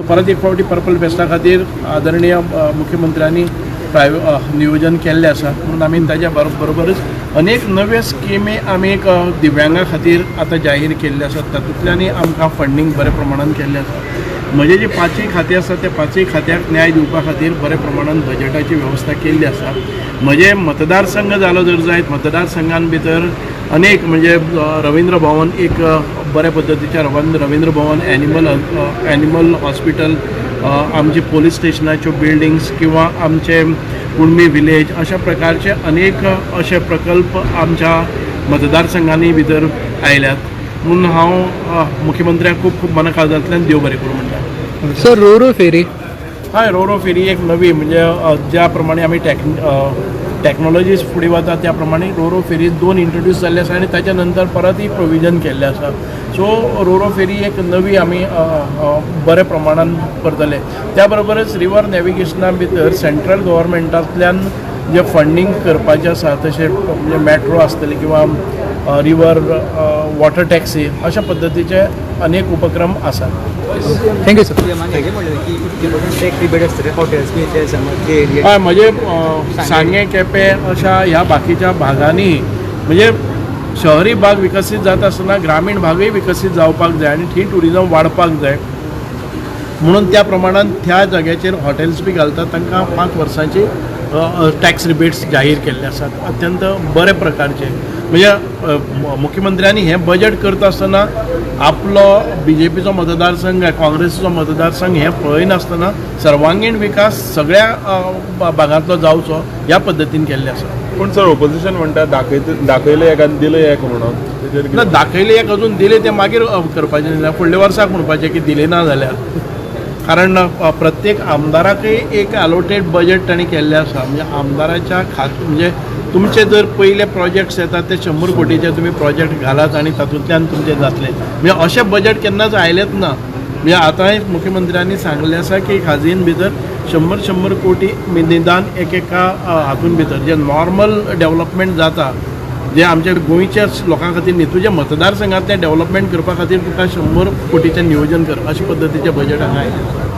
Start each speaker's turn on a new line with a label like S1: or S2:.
S1: परत एक फावटी पर्पल फेस्टा खातीर आदरणीय मुख्यमंत्र्यांनी नियोजन केल्लें आसा म्हणून आमी ताज्या बरोबरच अनेक नव्यो स्किमी आमी एक दिव्यांगा खातीर आतां जाहीर केल्ले आसात. तातूंतल्यानय आमकां फंडींग बऱ्या प्रमाणान केल्लें आसा. म्हजे जी 5 खातीं आसा त्या 5 खात्याक न्याय दिवपा खातीर बऱ्या प्रमाणान बजेटाची वेवस्था केल्ली आसा. म्हजे मतदारसंघ जालो जर जायत मतदारसंघान भितर अनेक म्हणजे रवींद्र भवन एक बऱ्या पद्धतीच्या रवींद्र भवन एनिमल हॉस्पिटल आमचे पोलीस स्टेशनाच्यो बिल्डिंग्स किंवा आमचे कुणबी विलेज अशा प्रकारचे अनेक असे प्रकल्प आमच्या मतदारसंघांनी भितर आयल्यात म्हणून हांव मुख्यमंत्र्याक खूब मनाकाळजांतल्यान देव बरें करूं म्हणटा.
S2: सर रोरो फेरी
S1: हय रोरो फेरी एक नवी म्हणजे ज्या प्रमाणे आमी टॅक्नॉलॉजीज फुडें वता त्या प्रमाणे रोरो फेरी 2 इंट्रोड्यूस जाल्ले आसा आनी ताच्या नंतर परतय प्रोविजन केल्लें आसा. सो रोरो फेरी एक नवी आमी बऱ्या प्रमाणान करतले. त्या बरोबरच रिवर नॅविगेशना भितर सेंट्रल गव्हर्मेंटांतल्यान जे फंडींग करपाचें आसा तशें म्हणजे मेट्रो आसतले किंवा रिवर वॉटर टॅक्सी अशा पद्दतीचे अनेक उपक्रम आसात.
S2: Thank you sir.
S1: हय म्हणजे सांगे केपें अशा ह्या बाकीच्या भागांनी म्हणजे शहरी भाग विकसीत जाता आसतना ग्रामीण भागूय विकसीत जावपाक जाय आनी थंय ट्युरिजम वाडपाक जाय म्हणून त्या प्रमाणान त्या जाग्याचेर हॉटेल्स बी घालतात तांकां 5 वर्सांची टॅक्स रिबेट्स जाहीर केल्ले आसात अत्यंत बरे प्रकारचे. म्हणजे मुख्यमंत्र्यांनी हें बजेट करता आसतना आपलो BJPचो मतदारसंघ काँग्रेसीचो मतदारसंघ हें पळयनासतना सर्वांगीण विकास सगळ्या भागांतलो जावचो ह्या पद्दतीन केल्ले आसा.
S3: पूण सर ओपोजिशन म्हणटा दाखयलें एक आनी दिलें एक म्हणून
S1: दाखयलें एक अजून दिलें तें मागीर करपाचें ना फुडल्या वर्साक म्हणपाचें की दिलें ना जाल्यार. कारण प्रत्येक आमदाराकय एक अलॉटेड बजेट तांणी केल्लें आसा. म्हणजे आमदाराच्या म्हणजे तुमचे जर पयले प्रोजेक्ट्स येतात ते 100 कोटीचे तुमी प्रोजेक्ट घालात आनी तातूंतल्यान तुमचे जातले. म्हणजे अशें बजेट केन्नाच आयलेंच ना. म्हणजे आतांय मुख्यमंत्र्यांनी सांगलें आसा की खाजीन भितर 100 कोटी निदान एका हातून भितर जे नॉर्मल डेव्हलपमेंट जाता जे आमच्या गोंयच्या लोकां खातीर न्ही तुज्या मतदारसंघांतलें डेव्हलपमेंट करपा खातीर तुका 100 कोटीचें नियोजन कर अशे पद्दतीचें बजेट हांगा आयलें.